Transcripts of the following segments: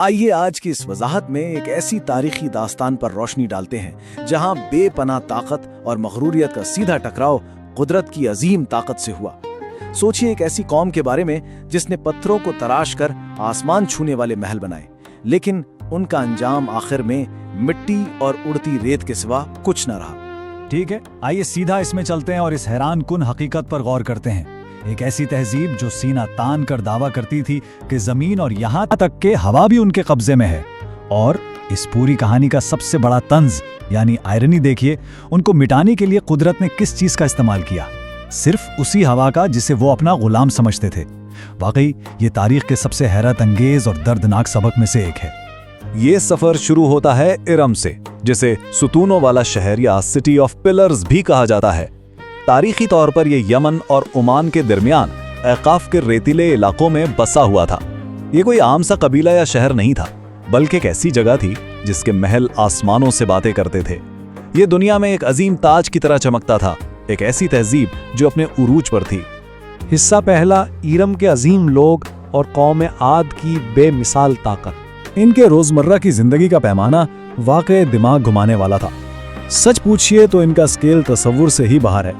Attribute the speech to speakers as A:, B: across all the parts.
A: آئیے آج کی اس وضاحت میں ایک ایسی تاریخی داستان پر روشنی ڈالتے ہیں جہاں بے پناہ طاقت اور مغروریت کا سیدھا ٹکراؤ قدرت کی عظیم طاقت سے ہوا۔ سوچئے ایک ایسی قوم کے بارے میں جس نے پتھروں کو تراش کر آسمان چھونے والے محل بنائے، لیکن ان کا انجام آخر میں مٹی اور اڑتی ریت کے سوا کچھ نہ رہا۔
B: ٹھیک ہے، آئیے سیدھا اس میں چلتے ہیں اور اس حیران کن حقیقت پر غور کرتے ہیں۔ ایک ایسی تہذیب جو سینہ تان کر دعویٰ کرتی تھی کہ زمین اور یہاں تک کہ ہوا بھی ان کے قبضے میں ہے، اور اس پوری کہانی کا سب سے بڑا طنز یعنی آئرنی دیکھیے، ان کو مٹانے کے لیے قدرت نے کس چیز کا استعمال کیا؟ صرف اسی ہوا کا جسے وہ اپنا غلام سمجھتے تھے۔ واقعی یہ تاریخ کے سب سے حیرت انگیز اور دردناک سبق میں سے ایک ہے۔
C: یہ سفر شروع ہوتا ہے ارم سے، جسے ستونوں والا شہر یا سٹی آف پلرز بھی کہا جاتا ہے۔ تاریخی طور پر یہ یمن اور عمان کے درمیان اعقاف کے ریتیلے علاقوں میں بسا ہوا تھا۔ یہ کوئی عام سا قبیلہ یا شہر نہیں تھا، بلکہ ایک ایسی جگہ تھی جس کے محل آسمانوں سے باتیں کرتے تھے۔ یہ دنیا میں ایک عظیم تاج کی طرح چمکتا تھا، ایک ایسی تہذیب جو اپنے عروج پر تھی۔
D: حصہ پہلا، ارم کے عظیم لوگ اور قوم عاد کی بے مثال طاقت۔
B: ان کے روزمرہ کی زندگی کا پیمانہ واقعی دماغ گھمانے والا تھا۔ سچ پوچھئے تو ان کا اسکیل تصور سے ہی باہر ہے۔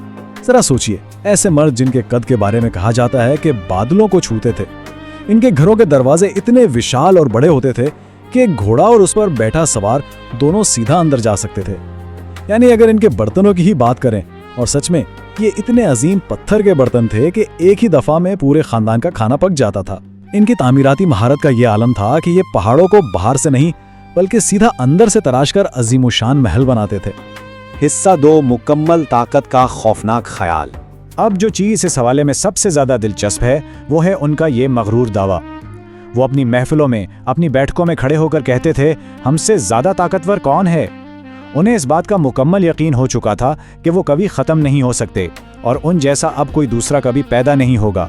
B: ذرا سوچئے، ایسے مرد جن کے قد کے بارے میں کہا جاتا ہے کہ بادلوں کو چھوتے تھے، ان کے گھروں کے دروازے اتنے وشال اور بڑے ہوتے تھے کہ ایک گھوڑا اور اس پر بیٹھا سوار دونوں سیدھا اندر جا سکتے تھے۔ یعنی اگر ان کے برتنوں کی ہی بات کریں، اور سچ میں یہ اتنے عظیم پتھر کے برتن تھے کہ ایک ہی دفعہ میں پورے خاندان کا کھانا پک جاتا تھا۔ ان کی تعمیراتی مہارت کا یہ عالم تھا کہ یہ پہاڑوں کو باہر سے نہیں بلکہ سیدھا اندر سے تراش کر عظیم الشان محل بناتے تھے۔
D: حصہ دو، مکمل طاقت کا خوفناک خیال۔
B: اب جو چیز اس حوالے میں سب سے زیادہ دلچسپ ہے وہ ہے ان کا یہ مغرور دعویٰ۔ وہ اپنی محفلوں میں، اپنی بیٹھکوں میں کھڑے ہو کر کہتے تھے، ہم سے زیادہ طاقتور کون ہے؟ انہیں اس بات کا مکمل یقین ہو چکا تھا کہ وہ کبھی ختم نہیں ہو سکتے اور ان جیسا اب کوئی دوسرا کبھی پیدا نہیں ہوگا۔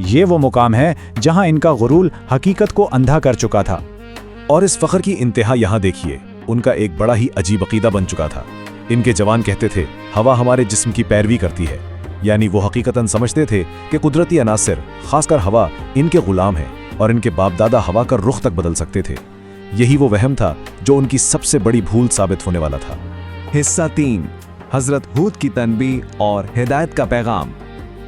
B: یہ وہ مقام ہے جہاں ان کا غرور حقیقت کو اندھا کر چکا تھا۔
C: اور اس فخر کی انتہا یہاں دیکھیے، ان کا ایک بڑا ہی عجیب عقیدہ بن چکا تھا۔ ان کے جوان کہتے تھے، ہوا ہمارے جسم کی پیروی کرتی ہے، یعنی وہ حقیقتاً سمجھتے تھے کہ قدرتی عناصر، خاص کر ہوا، ان کے غلام ہیں اور ان کے باپ دادا ہوا کا رخ تک بدل سکتے تھے۔ یہی وہ وہم تھا جو ان کی سب سے بڑی بھول ثابت ہونے والا تھا۔
E: حصہ تین، حضرت ہود کی تنبیہ اور ہدایت کا پیغام۔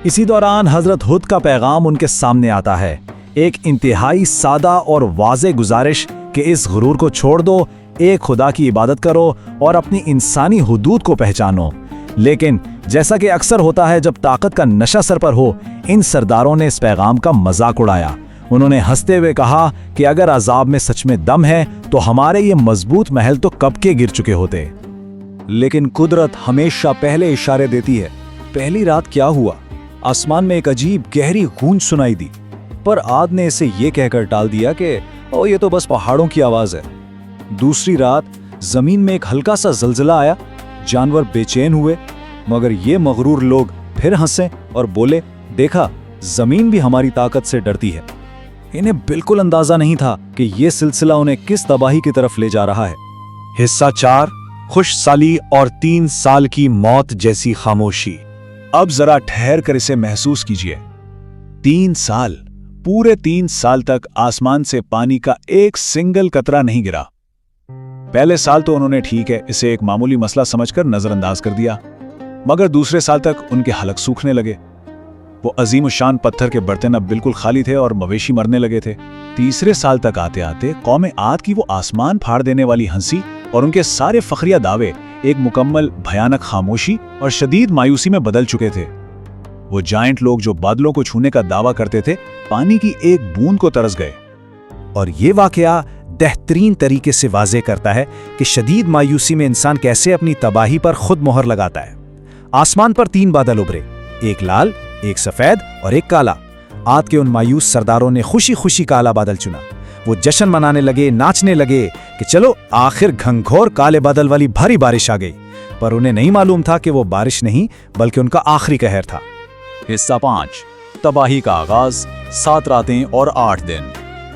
B: اسی دوران حضرت ہود کا پیغام ان کے سامنے آتا ہے، ایک انتہائی سادہ اور واضح گزارش کہ اس غرور کو چھوڑ دو، ایک خدا کی عبادت کرو اور اپنی انسانی حدود کو پہچانو۔ لیکن جیسا کہ اکثر ہوتا ہے جب طاقت کا نشہ سر پر ہو، ان سرداروں نے اس پیغام کا مذاق اڑایا۔ انہوں نے ہنستے ہوئے کہا کہ اگر عذاب میں سچ میں دم ہے تو ہمارے یہ مضبوط محل تو کب کے گر چکے ہوتے۔
C: لیکن قدرت ہمیشہ پہلے اشارے دیتی ہے۔ پہلی رات کیا ہوا؟ آسمان میں ایک عجیب گہری گونج سنائی دی، پر عاد نے اسے یہ کہہ کر ٹال دیا کہ یہ تو بس پہاڑوں کی آواز ہے۔ دوسری رات زمین میں ایک ہلکا سا زلزلہ آیا، جانور بے چین ہوئے، مگر یہ مغرور لوگ پھر ہنسے اور بولے، دیکھا زمین بھی ہماری طاقت سے ڈرتی ہے۔ انہیں بالکل اندازہ نہیں تھا کہ یہ سلسلہ انہیں کس تباہی کی طرف لے جا رہا ہے۔
D: حصہ چار، خوش سالی اور 3 سال کی موت جیسی خاموشی۔
A: اب ذرا ٹھہر کر اسے محسوس کیجئے۔ 3 سال، پورے 3 سال تک آسمان سے پانی کا ایک سنگل قطرہ نہیں گرا۔ پہلے سال تو انہوں نے ٹھیک ہے اسے ایک معمولی مسئلہ سمجھ کر نظر انداز کر دیا، مگر دوسرے سال تک ان کے حلق سوکھنے لگے۔ وہ عظیم الشان پتھر کے برتن اب بالکل خالی تھے اور مویشی مرنے لگے تھے۔ تیسرے سال تک آتے آتے قوم عاد کی وہ آسمان پھاڑ دینے والی ہنسی اور ان کے سارے فخریہ دعوے ایک مکمل بھیانک خاموشی اور شدید مایوسی میں بدل چکے تھے۔ وہ جائنٹ لوگ جو بادلوں کو چھونے کا دعویٰ کرتے تھے، پانی کی ایک بوند کو ترس گئے۔
F: اور یہ واقعہ بہترین طریقے سے واضح کرتا ہے کہ شدید مایوسی میں انسان کیسے اپنی تباہی پر خود مہر لگاتا ہے۔ آسمان پر 3 بادل ابھرے، ایک لال، ایک سفید اور ایک کالا۔ عاد کے ان مایوس سرداروں نے خوشی خوشی کالا بادل چنا۔ وہ جشن منانے لگے، ناچنے لگے کہ چلو آخر گھنگھور کالے بادل والی بھاری بارش آ گئی، پر انہیں نہیں معلوم تھا کہ وہ بارش نہیں بلکہ ان کا آخری قہر تھا۔
C: حصہ 5، تباہی کا آغاز، 7 راتیں اور 8 دن۔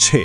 B: 6,